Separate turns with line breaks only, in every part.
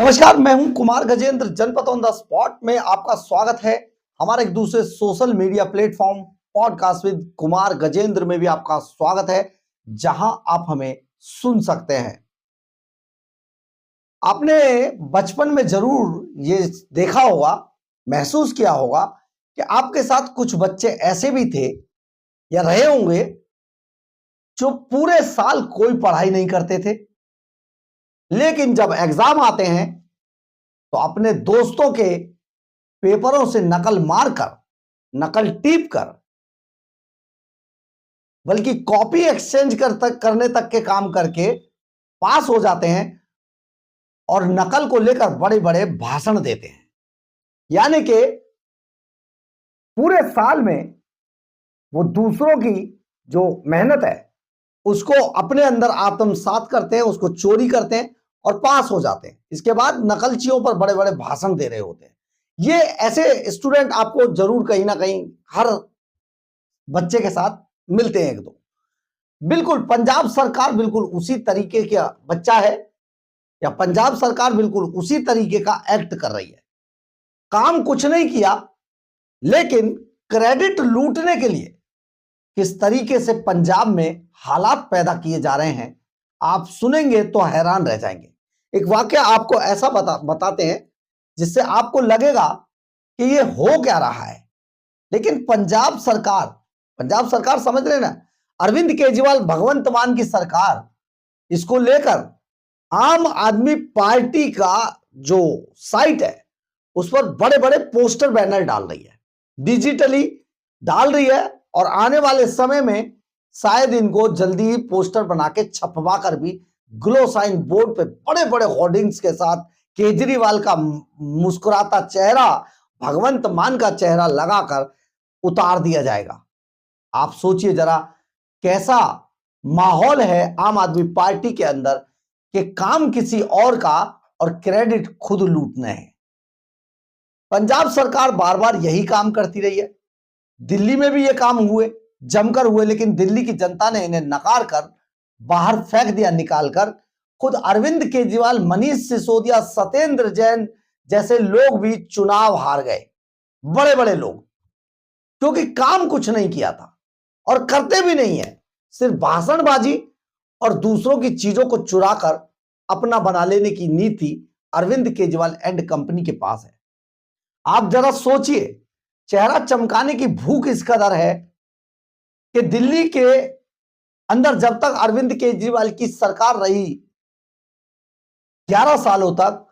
नमस्कार, मैं हूं कुमार गजेंद्र। जनपद ऑन द स्पॉट में आपका स्वागत है। हमारे एक दूसरे social media platform podcast with Kumar Gajendra में भी आपका स्वागत है, जहां आप हमें सुन सकते हैं। आपने बचपन में जरूर ये देखा होगा, महसूस किया होगा कि आपके साथ कुछ बच्चे ऐसे भी थे या रहे होंगे जो पूरे साल कोई पढ़ाई नहीं करते थे, लेकिन जब एग्जाम आते हैं तो अपने दोस्तों के पेपरों से नकल मारकर, नकल टीप कर, बल्कि कॉपी एक्सचेंज करने तक के काम करके पास हो जाते हैं और नकल को लेकर बड़े बड़े भाषण देते हैं। यानी कि पूरे साल में वो दूसरों की जो मेहनत है उसको अपने अंदर आत्मसात करते हैं, उसको चोरी करते हैं और पास हो जाते हैं। इसके बाद नकलचियों पर बड़े बड़े भाषण दे रहे होते हैं। ये ऐसे स्टूडेंट आपको जरूर कहीं ना कहीं हर बच्चे के साथ मिलते हैं, एक दो। बिल्कुल पंजाब सरकार बिल्कुल उसी तरीके का बच्चा है, या पंजाब सरकार बिल्कुल उसी तरीके का एक्ट कर रही है। काम कुछ नहीं किया, लेकिन क्रेडिट लूटने के लिए किस तरीके से पंजाब में हालात पैदा किए जा रहे हैं, आप सुनेंगे तो हैरान रह जाएंगे। एक वाकया आपको ऐसा बताते हैं जिससे आपको लगेगा कि ये हो क्या रहा है। लेकिन पंजाब सरकार समझ रहे ना, अरविंद केजरीवाल भगवंत मान की सरकार, इसको लेकर आम आदमी पार्टी का जो साइट है उस पर बड़े बड़े पोस्टर बैनर डाल रही है, डिजिटली डाल रही है। और आने वाले समय में शायद इनको जल्दी ही पोस्टर बना के छपवा कर भी ग्लो साइन बोर्ड पे बड़े बड़े होर्डिंग्स के साथ केजरीवाल का मुस्कुराता चेहरा, भगवंत मान का चेहरा लगाकर उतार दिया जाएगा। आप सोचिए जरा, कैसा माहौल है आम आदमी पार्टी के अंदर कि काम किसी और का और क्रेडिट खुद लूटने हैं। पंजाब सरकार बार बार यही काम करती रही है। दिल्ली में भी ये काम हुए, जमकर हुए, लेकिन दिल्ली की जनता ने इन्हें नकार कर बाहर फेंक दिया निकालकर। खुद अरविंद केजरीवाल, मनीष सिसोदिया, सत्येंद्र जैन जैसे लोग भी चुनाव हार गए, बड़े बड़े लोग, क्योंकि काम कुछ नहीं किया था और करते भी नहीं है। सिर्फ भाषणबाजी और दूसरों की चीजों को चुराकर अपना बना लेने की नीति अरविंद केजरीवाल एंड कंपनी के पास है। आप जरा सोचिए, चेहरा चमकाने की भूख इस कदर है कि दिल्ली के अंदर जब तक अरविंद केजरीवाल की सरकार रही 11 सालों तक,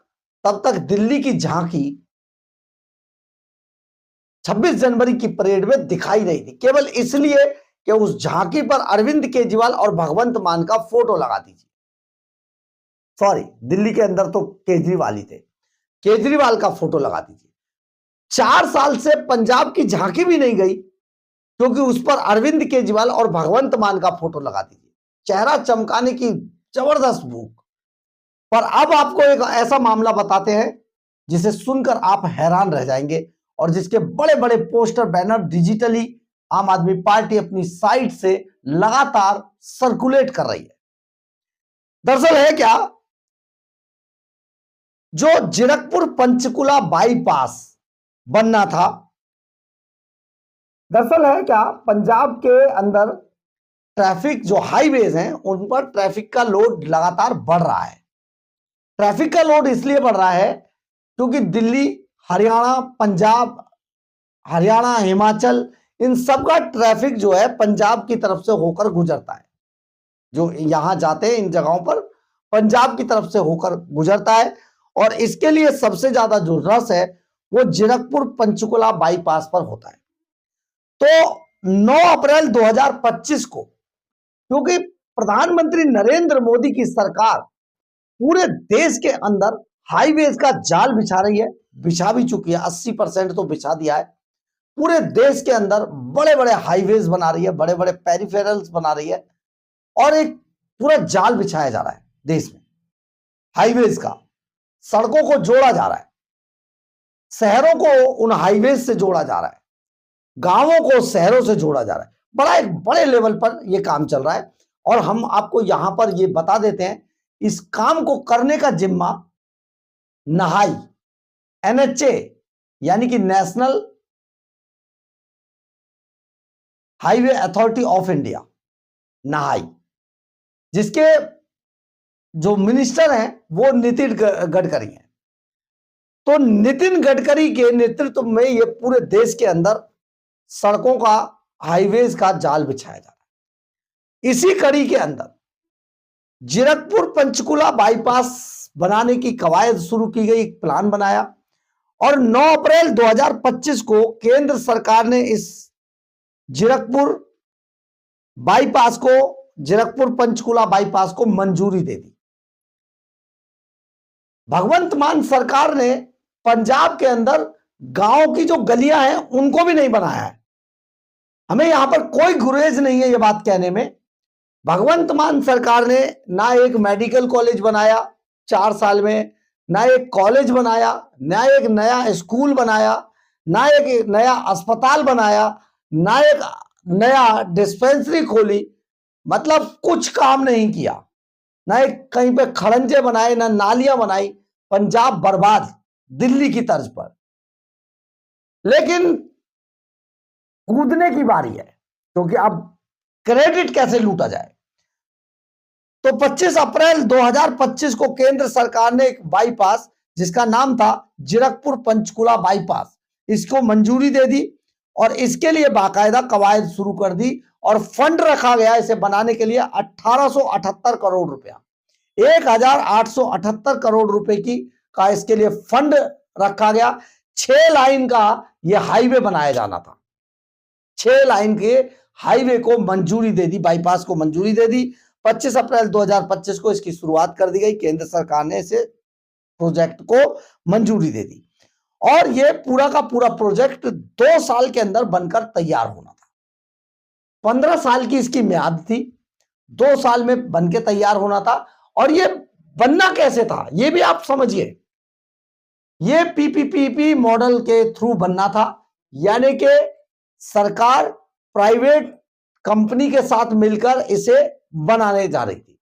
तब तक दिल्ली की झांकी 26 जनवरी की परेड में दिखाई नहीं थी, केवल इसलिए कि उस झांकी पर अरविंद केजरीवाल और भगवंत मान का फोटो लगा दीजिए। सॉरी, दिल्ली के अंदर तो केजरीवाल ही थे, केजरीवाल का फोटो लगा दीजिए। 4 साल से पंजाब की झांकी भी नहीं गई क्योंकि उस पर अरविंद केजरीवाल और भगवंत मान का फोटो लगा दीजिए। चेहरा चमकाने की जबरदस्त भूख। पर अब आपको एक ऐसा मामला बताते हैं जिसे सुनकर आप हैरान रह जाएंगे और जिसके बड़े बड़े पोस्टर बैनर डिजिटली आम आदमी पार्टी अपनी साइट से लगातार सर्कुलेट कर रही है। दरअसल है क्या, जो जीरकपुर पंचकुला बाईपास बनना था, दरअसल है क्या, पंजाब के अंदर ट्रैफिक जो हाईवेज हैं उन पर ट्रैफिक का लोड लगातार बढ़ रहा है। ट्रैफिक का लोड इसलिए बढ़ रहा है क्योंकि दिल्ली, हरियाणा, पंजाब, हरियाणा, हिमाचल, इन सब का ट्रैफिक जो है पंजाब की तरफ से होकर गुजरता है। जो यहां जाते हैं इन जगहों पर पंजाब की तरफ से होकर गुजरता है। और इसके लिए सबसे ज्यादा जो रस है वो जीरकपुर पंचकुला बाईपास पर होता है। तो 9 अप्रैल 2025 को, क्योंकि प्रधानमंत्री नरेंद्र मोदी की सरकार पूरे देश के अंदर हाईवेज का जाल बिछा रही है, बिछा भी चुकी है, 80% तो बिछा दिया है। पूरे देश के अंदर बड़े बड़े हाईवेज बना रही है, बड़े बड़े पेरिफेरल्स बना रही है और एक पूरा जाल बिछाया जा रहा है देश में हाईवेज का। सड़कों को जोड़ा जा रहा है, शहरों को उन हाईवेज से जोड़ा जा रहा है, गांवों को शहरों से जोड़ा जा रहा है। बड़ा एक बड़े लेवल पर यह काम चल रहा है और हम आपको यहां पर यह बता देते हैं, इस काम को करने का जिम्मा नहाई, NHA यानी कि national highway authority of India, नहाई, जिसके जो मिनिस्टर हैं वो नितिन गडकरी हैं। तो नितिन गडकरी के नेतृत्व में ये पूरे देश के अंदर सड़कों का, हाईवेज का जाल बिछाया जा रहा है। इसी कड़ी के अंदर जीरकपुर पंचकुला बाईपास बनाने की कवायद शुरू की गई, एक प्लान बनाया और 9 अप्रैल 2025 को केंद्र सरकार ने इस जीरकपुर बाईपास को, जीरकपुर पंचकुला बाईपास को मंजूरी दे दी। भगवंत मान सरकार ने पंजाब के अंदर गांव की जो गलियां हैं उनको भी नहीं बनाया है। हमें यहां पर कोई गुरेज नहीं है ये बात कहने में। भगवंत मान सरकार ने ना एक मेडिकल कॉलेज बनाया 4 साल में, ना एक कॉलेज बनाया, ना एक नया स्कूल बनाया, ना एक नया अस्पताल बनाया, ना एक नया डिस्पेंसरी खोली, मतलब कुछ काम नहीं किया। ना एक कहीं पे खड़ंजे बनाए, ना नालियां बनाई। पंजाब बर्बाद, दिल्ली की तर्ज पर। लेकिन कूदने की बारी है, क्योंकि अब क्रेडिट कैसे लूटा जाए। तो 25 अप्रैल 2025 को केंद्र सरकार ने एक बाईपास, जिसका नाम था जीरकपुर पंचकुला बाईपास, इसको मंजूरी दे दी और इसके लिए बाकायदा कवायद शुरू कर दी और फंड रखा गया इसे बनाने के लिए 1878 करोड़ रुपया, 1878 करोड़ रुपए का इसके लिए फंड रखा गया। 6 लाइन का यह हाईवे बनाया जाना था। 6 लाइन के हाईवे को मंजूरी दे दी, बाईपास को मंजूरी दे दी। 25 अप्रैल 2025 को इसकी शुरुआत कर दी गई। केंद्र सरकार ने इसे प्रोजेक्ट को मंजूरी दे दी और यह पूरा का पूरा प्रोजेक्ट 2 साल के अंदर बनकर तैयार होना था। 15 साल की इसकी म्याद थी, 2 साल में बनके तैयार होना था। और यह बनना कैसे था यह भी आप समझिए। यह PPP मॉडल के थ्रू बनना था, यानी कि सरकार प्राइवेट कंपनी के साथ मिलकर इसे बनाने जा रही थी।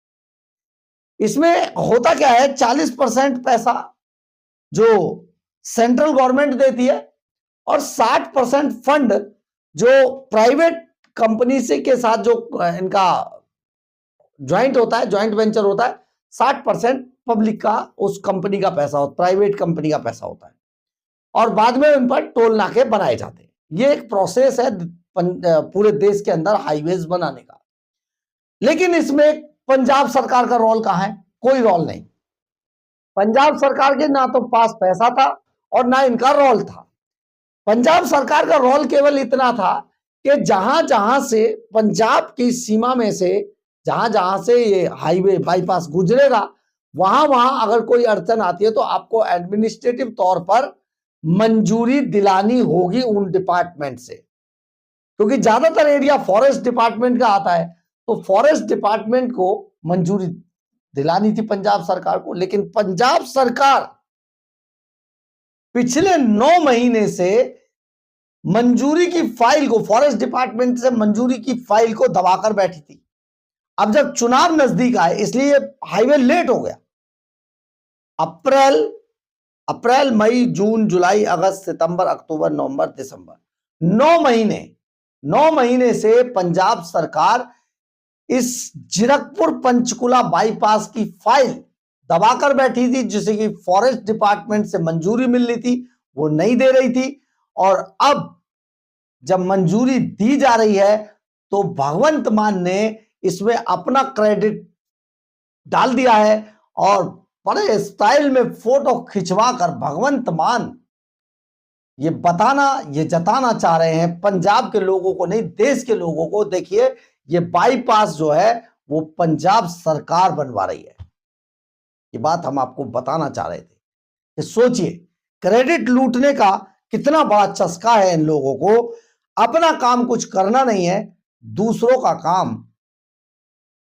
इसमें होता क्या है, 40% पैसा जो सेंट्रल गवर्नमेंट देती है और 60% फंड जो प्राइवेट कंपनी से के साथ जो इनका ज्वाइंट होता है, ज्वाइंट वेंचर होता है, 60% पब्लिक का, उस कंपनी का पैसा होता, प्राइवेट कंपनी का पैसा होता है और बाद में उन पर टोल नाके बनाए जाते हैं। ये एक प्रोसेस है पूरे देश के अंदर हाईवेज बनाने का। लेकिन इसमें पंजाब सरकार का रोल कहां है? कोई रोल नहीं। पंजाब सरकार के ना तो पास पैसा था और ना इनका रोल था। पंजाब सरकार का रोल केवल इतना था कि जहां जहां से पंजाब की सीमा में से जहां जहां से ये हाईवे बाईपास गुजरेगा, वहां वहां अगर कोई अड़चन आती है तो आपको एडमिनिस्ट्रेटिव तौर पर मंजूरी दिलानी होगी उन डिपार्टमेंट से, क्योंकि ज्यादातर एरिया फॉरेस्ट डिपार्टमेंट का आता है। तो फॉरेस्ट डिपार्टमेंट को मंजूरी दिलानी थी पंजाब सरकार को। लेकिन पंजाब सरकार पिछले 9 महीने से मंजूरी की फाइल को, फॉरेस्ट डिपार्टमेंट से मंजूरी की फाइल को दबाकर बैठी थी। अब जब चुनाव नजदीक आए इसलिए हाईवे लेट हो गया। अप्रैल मई जून जुलाई अगस्त सितंबर अक्टूबर नवंबर दिसंबर, 9 महीने से पंजाब सरकार इस जीरकपुर पंचकुला बाईपास की फाइल दबाकर बैठी थी, जिसे कि फॉरेस्ट डिपार्टमेंट से मंजूरी मिलनी थी, वो नहीं दे रही थी। और अब जब मंजूरी दी जा रही है तो भगवंत मान ने इसमें अपना क्रेडिट डाल दिया है और बड़े स्टाइल में फोटो खिंचवाकर भगवंत मान ये जताना चाह रहे हैं पंजाब के लोगों को नहीं, देश के लोगों को, देखिए ये बाईपास जो है वो पंजाब सरकार बनवा रही है। ये बात हम आपको बताना चाह रहे थे कि सोचिए क्रेडिट लूटने का कितना बड़ा चस्का है इन लोगों को। अपना काम कुछ करना नहीं है, दूसरों का काम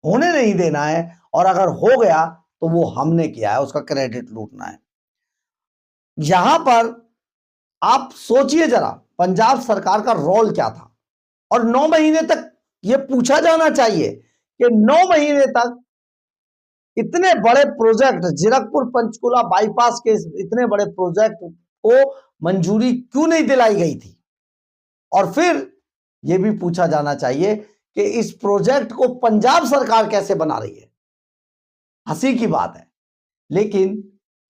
होने नहीं देना है, और अगर हो गया तो वो हमने किया है, उसका क्रेडिट लूटना है। यहां पर आप सोचिए जरा पंजाब सरकार का रोल क्या था। और 9 महीने तक ये पूछा जाना चाहिए कि 9 महीने तक इतने बड़े प्रोजेक्ट, जीरकपुर पंचकुला बाईपास के इतने बड़े प्रोजेक्ट को मंजूरी क्यों नहीं दिलाई गई थी? और फिर यह भी पूछा जाना चाहिए कि इस प्रोजेक्ट को पंजाब सरकार कैसे बना रही है। हंसी की बात है, लेकिन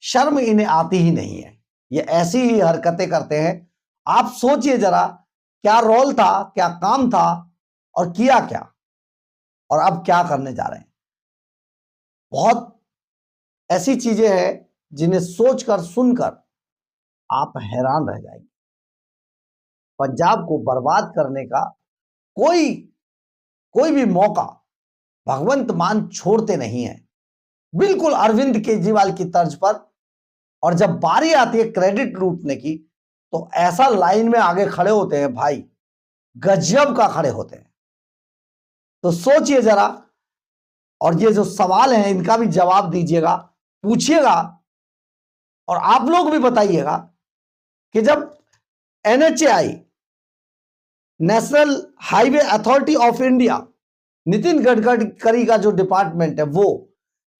शर्म इन्हें आती ही नहीं है। ये ऐसी ही हरकतें करते हैं। आप सोचिए जरा, क्या रोल था, क्या काम था, और किया क्या, और अब क्या करने जा रहे हैं। बहुत ऐसी चीजें हैं जिन्हें सोचकर सुनकर आप हैरान रह जाएंगे। पंजाब को बर्बाद करने का कोई भी मौका भगवंत मान छोड़ते नहीं है, बिल्कुल अरविंद केजरीवाल की तर्ज पर। और जब बारी आती है क्रेडिट लूटने की, तो ऐसा लाइन में आगे खड़े होते हैं भाई, गजब का खड़े होते हैं। तो सोचिए जरा, और ये जो सवाल हैं इनका भी जवाब दीजिएगा, पूछिएगा, और आप लोग भी बताइएगा कि जब NHAI, national highway authority of India, Nitin Gadkari का जो डिपार्टमेंट है, वो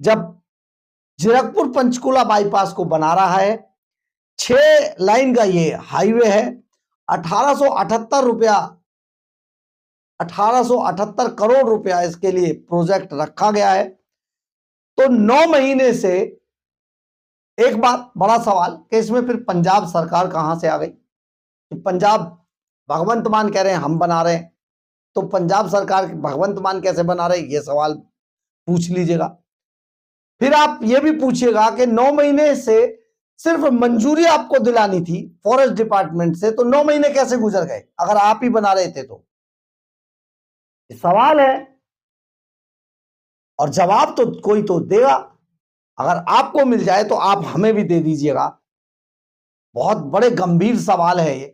जब जीरकपुर पंचकुला बाईपास को बना रहा है, 6 लाइन का ये हाईवे है, 1878 करोड़ रुपया इसके लिए प्रोजेक्ट रखा गया है। तो 9 महीने से एक बात, बड़ा सवाल कि इसमें फिर पंजाब सरकार कहां से आ गई? तो पंजाब भगवंत मान कह रहे हैं हम बना रहे हैं, तो पंजाब सरकार भगवंत मान कैसे बना रहे, ये सवाल पूछ लीजिएगा। फिर आप ये भी पूछिएगा कि 9 महीने से सिर्फ मंजूरी आपको दिलानी थी फॉरेस्ट डिपार्टमेंट से, तो 9 महीने कैसे गुजर गए अगर आप ही बना रहे थे? तो सवाल है, और जवाब तो कोई तो देगा। अगर आपको मिल जाए तो आप हमें भी दे दीजिएगा। बहुत बड़े गंभीर सवाल है ये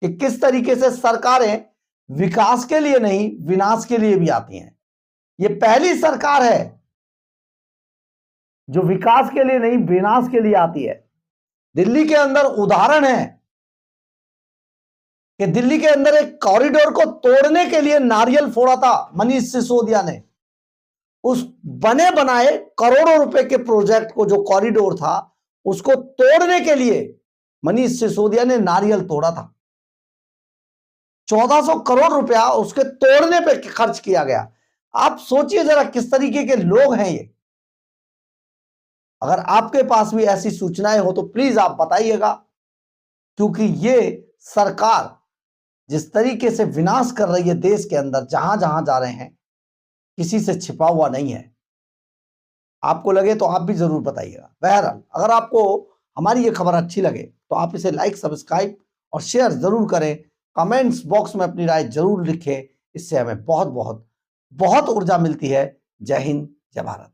कि किस तरीके से सरकारें विकास के लिए नहीं, विनाश के लिए भी आती हैं। ये पहली सरकार है जो विकास के लिए नहीं, विनाश के लिए आती है। दिल्ली के अंदर उदाहरण है कि दिल्ली के अंदर एक कॉरिडोर को तोड़ने के लिए नारियल फोड़ा था मनीष सिसोदिया ने। उस बने बनाए करोड़ों रुपए के प्रोजेक्ट को, जो कॉरिडोर था, उसको तोड़ने के लिए मनीष सिसोदिया ने नारियल तोड़ा था। 1400 करोड़ रुपया उसके तोड़ने पे खर्च किया गया। आप सोचिए जरा किस तरीके के लोग हैं ये। अगर आपके पास भी ऐसी सूचनाएं हो तो प्लीज आप बताइएगा, क्योंकि ये सरकार जिस तरीके से विनाश कर रही है देश के अंदर, जहां जहां जा रहे हैं, किसी से छिपा हुआ नहीं है। आपको लगे तो आप भी जरूर बताइएगा। बहरहाल, अगर आपको हमारी ये खबर अच्छी लगे तो आप इसे लाइक, सब्सक्राइब और शेयर जरूर करें। कमेंट्स बॉक्स में अपनी राय जरूर लिखें। इससे हमें बहुत बहुत बहुत ऊर्जा मिलती है। जय हिंद, जय भारत।